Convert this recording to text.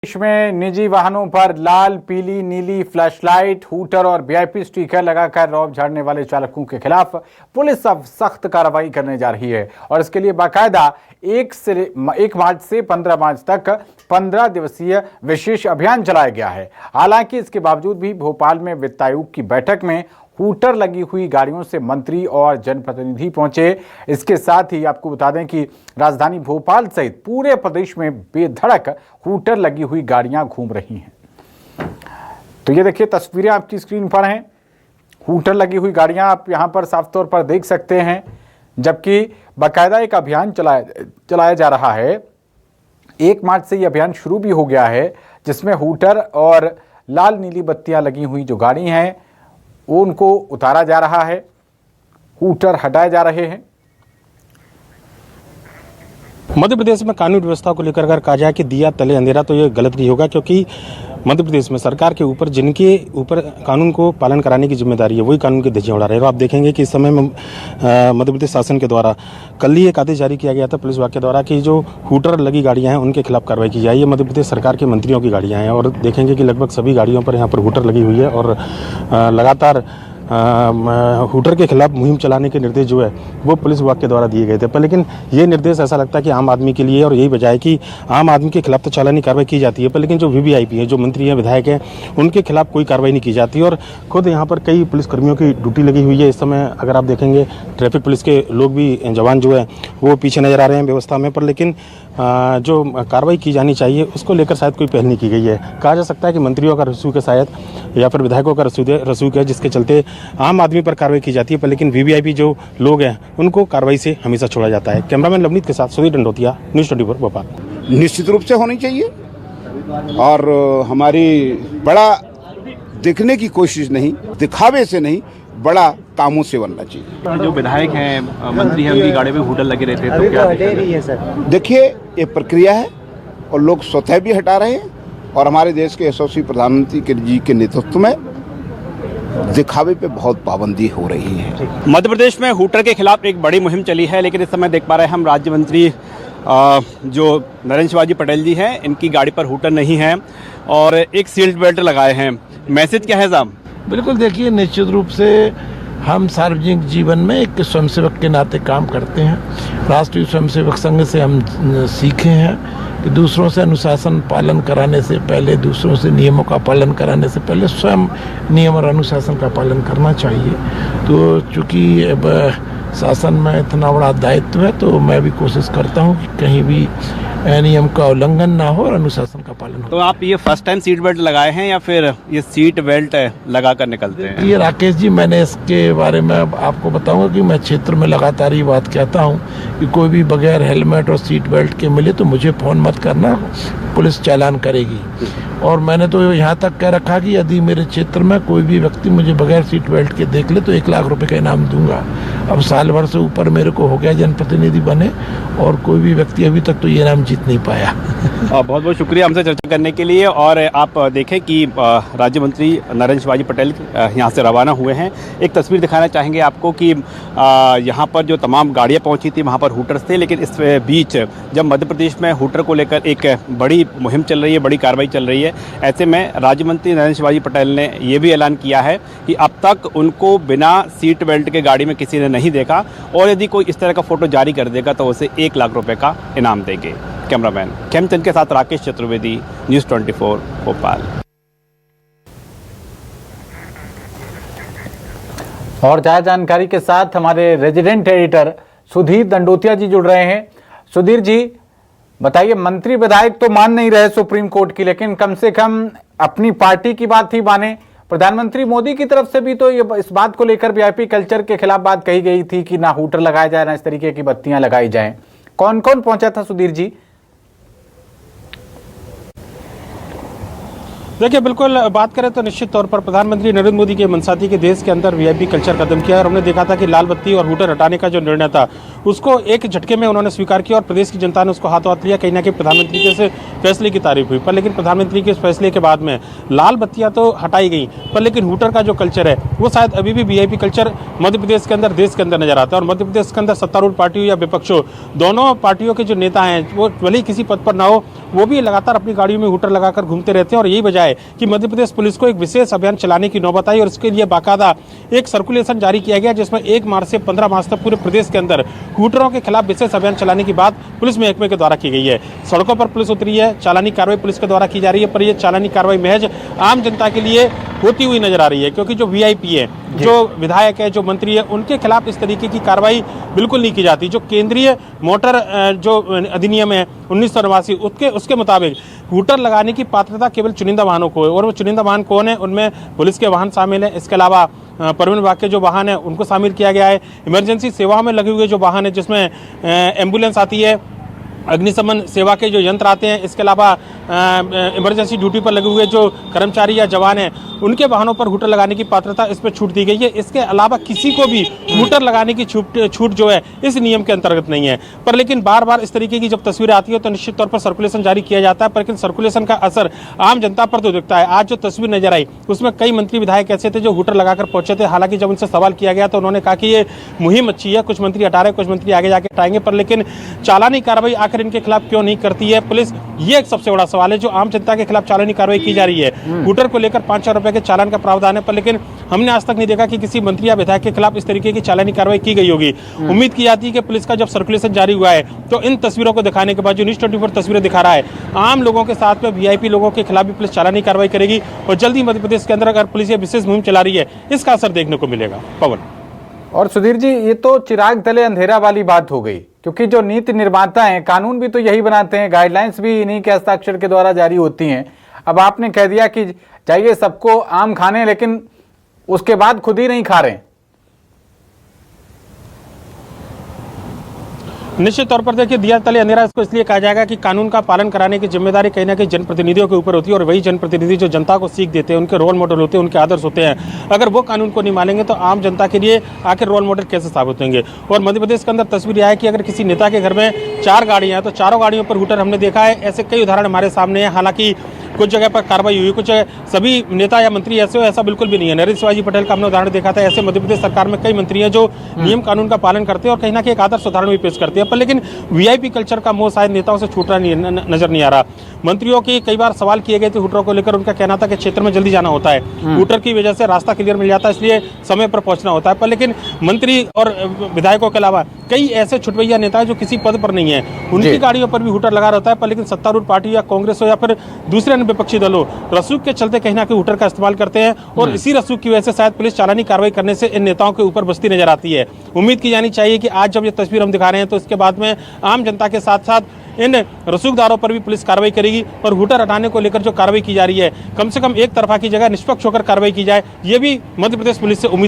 देश में निजी वाहनों पर लाल, पीली, नीली फ्लैशलाइट, हूटर और वीआईपी स्टिकर लगाकर रौब झाड़ने वाले चालकों के खिलाफ पुलिस अब सख्त कार्रवाई करने जा रही है और इसके लिए बाकायदा 1 मार्च से 15 मार्च तक 15 दिवसीय विशेष अभियान चलाया गया है। हालांकि इसके बावजूद भी भोपाल में वित्त आयोग की बैठक में हूटर लगी हुई गाड़ियों से मंत्री और जनप्रतिनिधि पहुंचे। इसके साथ ही आपको बता दें कि राजधानी भोपाल सहित पूरे प्रदेश में बेधड़क हूटर लगी हुई गाड़ियां घूम रही हैं। तो ये देखिए, तस्वीरें आपकी स्क्रीन पर हैं। हूटर लगी हुई गाड़ियां आप यहां पर साफ तौर पर देख सकते हैं, जबकि बाकायदा एक अभियान चलाया जा रहा है। 1 मार्च से ये अभियान शुरू भी हो गया है, जिसमें हूटर और लाल नीली बत्तियां लगी हुई जो गाड़ी हैं वो उनको उतारा जा रहा है, हूटर हटाए जा रहे हैं। मध्य प्रदेश में कानून व्यवस्था को लेकर अगर कहा जाए कि दिया तले अंधेरा, तो ये गलत नहीं होगा, क्योंकि मध्य प्रदेश में सरकार के ऊपर जिनके ऊपर कानून को पालन कराने की जिम्मेदारी है वही कानून की धज्जियां उड़ा रहे हैं। आप देखेंगे कि इस समय में मध्य प्रदेश शासन के द्वारा कल ही एक आदेश जारी किया गया था पुलिस विभाग के द्वारा कि जो हूटर लगी गाड़ियां हैं उनके खिलाफ कार्रवाई की जाए। ये मध्य प्रदेश सरकार के मंत्रियों की गाड़ियां हैं और देखेंगे कि लगभग सभी गाड़ियों पर यहाँ पर हूटर लगी हुई है और लगातार हूटर के खिलाफ मुहिम चलाने के निर्देश जो है वो पुलिस विभाग के द्वारा दिए गए थे। पर लेकिन ये निर्देश ऐसा लगता है कि आम आदमी के लिए, और यही वजह है कि आम आदमी के खिलाफ तो चालानी कार्रवाई की जाती है, पर लेकिन जो वीवीआईपी है, जो मंत्री हैं, विधायक हैं, उनके खिलाफ कोई कार्रवाई नहीं की जाती। और खुद यहाँ पर कई पुलिसकर्मियों की ड्यूटी लगी हुई है। इस समय अगर आप देखेंगे ट्रैफिक पुलिस के लोग भी, जवान जो है वो पीछे नजर आ रहे हैं व्यवस्था में, पर लेकिन जो कार्रवाई की जानी चाहिए उसको लेकर शायद कोई पहल नहीं की गई है। कहा जा सकता है कि मंत्रियों का रसूख है शायद, या फिर विधायकों का रसूख है, जिसके चलते आम आदमी पर कार्रवाई की जाती है, पर लेकिन वीवीआईपी जो लोग हैं उनको कार्रवाई से हमेशा छोड़ा जाता है। कैमरामैन लवनीत के साथ सुधीर दंडोतिया, न्यूज़ 24 भोपाल। निश्चित रूप से होनी चाहिए और हमारी बड़ा दिखने की कोशिश नहीं, दिखावे से नहीं, बड़ा कामों से बनना चाहिए। जो विधायक हैं, मंत्री हैं, उनकी गाड़ी में हूटर लगे रहते हैं, तो क्या है सर? देखिए, ये प्रक्रिया है और लोग स्वतः भी हटा रहे हैं और हमारे देश के यशस्वी प्रधानमंत्री जी के नेतृत्व में दिखावे पे बहुत पाबंदी हो रही है। मध्य प्रदेश में हूटर के खिलाफ एक बड़ी मुहिम चली है, लेकिन इस समय देख पा रहे हैं हम राज्य मंत्री जो नरेंद्र शिवाजी पटेल जी हैं, इनकी गाड़ी पर हूटर नहीं है और एक सीट बेल्ट लगाए हैं। मैसेज क्या है साहब? बिल्कुल, देखिए, निश्चित रूप से हम सार्वजनिक जीवन में एक स्वयंसेवक के नाते काम करते हैं। राष्ट्रीय स्वयंसेवक संघ से हम सीखे हैं कि दूसरों से अनुशासन पालन कराने से पहले, दूसरों से नियमों का पालन कराने से पहले स्वयं नियम और अनुशासन का पालन करना चाहिए। तो चूँकि अब शासन में इतना बड़ा दायित्व है, तो मैं भी कोशिश करता हूँ कि कहीं भी नियम का उल्लंघन ना हो और अनुशासन का पालन हो। तो आप ये फर्स्ट टाइम सीट बेल्ट लगाए हैं या फिर ये सीट बेल्ट लगा कर निकलते हैं? ये राकेश जी, मैंने इसके बारे में आपको बताऊंगा कि मैं क्षेत्र में लगातार ये बात कहता हूँ कि कोई भी बगैर हेलमेट और सीट बेल्ट के मिले तो मुझे फ़ोन मत करना, पुलिस चालान करेगी। और मैंने तो यहाँ तक कह रखा कि यदि मेरे क्षेत्र में कोई भी व्यक्ति मुझे बगैर सीट बेल्ट के देख ले तो 1 लाख रुपए का इनाम दूंगा। अब साल भर से ऊपर मेरे को हो गया जनप्रतिनिधि बने और कोई भी व्यक्ति अभी तक तो ये इनाम जीत नहीं पाया। बहुत बहुत शुक्रिया हमसे चर्चा करने के लिए। और आप देखें कि राज्य मंत्री नरेंद्र शिवाजी पटेल यहाँ से रवाना हुए हैं। एक तस्वीर दिखाना चाहेंगे आपको कि यहाँ पर जो तमाम गाड़ियाँ पहुँची थी वहाँ पर हूटर्स थे, लेकिन इस बीच जब मध्य प्रदेश में हूटर को लेकर एक बड़ी मुहिम चल रही है, बड़ी कार्रवाई चल रही है, ऐसे में राज्य मंत्री नरेंद्र शिवाजी पटेल ने ये भी ऐलान किया है कि अब तक उनको बिना सीट बेल्ट के गाड़ी में किसी ने नहीं देखा और यदि कोई इस तरह का फोटो जारी कर देगा तो उसे 1 लाख रुपए का इनाम देंगे। कैमरामैन खेमचंद के साथ राकेश चतुर्वेदी, न्यूज़ 24 भोपाल। और ज्यादा जानकारी के साथ हमारे रेजिडेंट एडिटर सुधीर दंडोतिया जी जुड़ रहे हैं। सुधीर जी, बताइए, मंत्री विधायक तो मान नहीं रहे सुप्रीम कोर्ट की, लेकिन कम से कम अपनी पार्टी की बात ही माने। प्रधानमंत्री मोदी की तरफ से भी तो ये इस बात को लेकर वीआईपी कल्चर के खिलाफ बात कही गई थी कि ना हूटर लगाया जाए, ना इस तरीके की बत्तियां लगाई जाएं। कौन कौन पहुंचा था सुधीर जी? देखिए, बिल्कुल बात करें तो निश्चित तौर पर प्रधानमंत्री नरेंद्र मोदी के मंशा थी कि देश के अंदर वीआईपी कल्चर खत्म किया और हमने देखा था कि लाल बत्ती और हूटर हटाने का जो निर्णय था उसको एक झटके में उन्होंने स्वीकार किया और प्रदेश की जनता ने उसको हाथों हाथ लिया। कहीं ना कहीं प्रधानमंत्री के इस फैसले की तारीफ हुई, पर लेकिन प्रधानमंत्री के इस फैसले के बाद में लाल बत्तियां तो हटाई गई, पर लेकिन हूटर का जो कल्चर है वो शायद अभी भी वीआईपी कल्चर मध्य प्रदेश के अंदर, देश के अंदर नजर आता है। और मध्य प्रदेश के अंदर सत्तारूढ़ पार्टी हो या विपक्ष हो, दोनों पार्टियों के जो नेता हैं वो भले ही किसी पद पर ना हो, वो भी लगातार अपनी गाड़ियों में हूटर लगाकर घूमते रहते हैं। और यही वजह है कि मध्य प्रदेश पुलिस को एक विशेष अभियान चलाने की नौबत आई और इसके लिए बाकायदा एक सर्कुलेशन जारी किया गया, जिसमें 1 मार्च से 15 मार्च तक पूरे प्रदेश के अंदर हूटरों के खिलाफ विशेष अभियान चलाने की बात पुलिस महकमे के द्वारा की गई है। सड़कों पर पुलिस उतरी है, चालानी कार्रवाई पुलिस के द्वारा की जा रही है, पर यह चालानी कार्रवाई महज आम जनता के लिए होती हुई नजर आ रही है, क्योंकि जो वीआईपी है, जो विधायक है, जो मंत्री है, उनके खिलाफ इस तरीके की कार्रवाई बिल्कुल नहीं की जाती। जो केंद्रीय मोटर जो अधिनियम है 1989 उसके मुताबिक हूटर लगाने की पात्रता केवल चुनिंदा वाहनों को है, और वो चुनिंदा वाहन कौन है? उनमें पुलिस के वाहन शामिल है, इसके अलावा परिवहन विभाग के जो वाहन है उनको शामिल किया गया है। इमरजेंसी सेवाओं में लगे हुए जो वाहन है, जिसमें एम्बुलेंस आती है, अग्निशमन सेवा के जो यंत्र आते हैं, इसके अलावा इमरजेंसी ड्यूटी पर लगे हुए जो कर्मचारी या जवान हैं, उनके वाहनों पर हूटर लगाने की पात्रता इस पर छूट दी गई है। इसके अलावा किसी को भी हूटर लगाने की छूट जो है इस नियम के अंतर्गत नहीं है। पर लेकिन बार बार इस तरीके की जब तस्वीरें आती है तो निश्चित तौर पर सर्कुलेशन जारी किया जाता है, पर लेकिन सर्कुलेशन का असर आम जनता पर तो दिखता है। आज जो तस्वीर नजर आई उसमें कई मंत्री विधायक ऐसे थे जो हूटर लगाकर पहुंचे थे। हालांकि जब उनसे सवाल किया गया तो उन्होंने कहा कि ये मुहिम अच्छी है, कुछ मंत्री हटा रहे, कुछ मंत्री आगे जाके हटाएंगे, पर लेकिन चालानी कार्रवाई आखिर इनके खिलाफ क्यों नहीं करती है पुलिस? ये एक सबसे बड़ा सवाल है जो आम जनता के खिलाफ चालानी कार्रवाई की जा रही है। हूटर को लेकर 5,000 रुपए के चालान का प्रावधान है, पर लेकिन हमने आज तक नहीं देखा कि किसी मंत्री या विधायक के खिलाफ इस तरीके की चालानी कार्रवाई की गई होगी। उम्मीद की जाती है कि पुलिस का जब सर्कुलेशन जारी हुआ है तो इन तस्वीरों को दिखाने के बाद जो न्यूज़ 24 तस्वीरें दिखा रहा है, आम लोगों के साथ में वीआईपी लोगों के खिलाफ भी पुलिस चालानी कार्रवाई करेगी और जल्दी मध्य प्रदेश के अंदर अगर पुलिस ये विशेष मुहिम चला रही है इसका असर देखने को मिलेगा। पवन और सुधीर जी, ये तो चिराग तले अंधेरा वाली बात हो गई, क्योंकि जो नीति निर्माता हैं, कानून भी तो यही बनाते हैं, गाइडलाइंस भी इन्हीं के हस्ताक्षर के द्वारा जारी होती हैं। अब आपने कह दिया कि चाहिए सबको आम खाने, लेकिन उसके बाद खुद ही नहीं खा रहे। निश्चित तौर पर देखिए, दिया तले अंधेरा इसको इसलिए कहा जाएगा कि कानून का पालन कराने की जिम्मेदारी कहीं ना कहीं जनप्रतिनिधियों के ऊपर होती है, और वही जनप्रतिनिधि जो जनता को सीख देते हैं, उनके रोल मॉडल होते हैं, उनके आदर्श होते हैं। अगर वो कानून को नहीं मानेंगे तो आम जनता के लिए आखिर रोल मॉडल कैसे साबित होंगे? और मध्य प्रदेश के अंदर तस्वीर यह है कि अगर किसी नेता के घर में 4 गाड़ियां हैं तो चारों गाड़ियों पर हूटर हमने देखा है। ऐसे कई उदाहरण हमारे सामने हैं। हालांकि कुछ जगह पर कार्रवाई हुई, कुछ सभी नेता या मंत्री ऐसे हो ऐसा बिल्कुल भी नहीं है। नरेंद्र शिवाजी पटेल का हमने उदाहरण देखा था। ऐसे मध्य प्रदेश सरकार में कई मंत्री हैं जो नियम कानून का पालन करते हैं और कहीं ना कहीं एक आदर्श उदाहरण भी पेश करते हैं, पर लेकिन वीआईपी कल्चर का मोह शायद नेताओं से छूट रहा नजर नहीं आ रहा। मंत्रियों की कई बार सवाल किए गए थे हूटरों को लेकर, उनका कहना था कि क्षेत्र में जल्दी जाना होता है, हूटर की वजह से रास्ता क्लियर मिल जाता है, इसलिए समय पर पहुंचना होता है। पर लेकिन मंत्री और विधायकों के अलावा कई ऐसे छुटभैया नेता हैं जो किसी पद पर नहीं है, उनकी गाड़ियों पर भी हूटर लगा रहता है, पर लेकिन सत्तारूढ़ पार्टी या कांग्रेस हो या फिर दूसरे अन्य विपक्षी दल हो, रसूख के चलते कहीं ना कहीं हूटर का इस्तेमाल करते हैं, और इसी रसूख की वजह से शायद पुलिस चालानी कार्रवाई करने से इन नेताओं के ऊपर बस्ती नजर आती है। उम्मीद की जानी चाहिए कि आज जब ये तस्वीर हम दिखा रहे हैं तो इसके बाद में आम जनता के साथ साथ इन रसूखदारों पर भी पुलिस कार्रवाई करेगी, और हूटर हटाने को लेकर जो कार्रवाई की जा रही है कम से कम एक तरफा की जगह निष्पक्ष होकर कार्रवाई की जाए, ये भी मध्य प्रदेश पुलिस से उम्मीद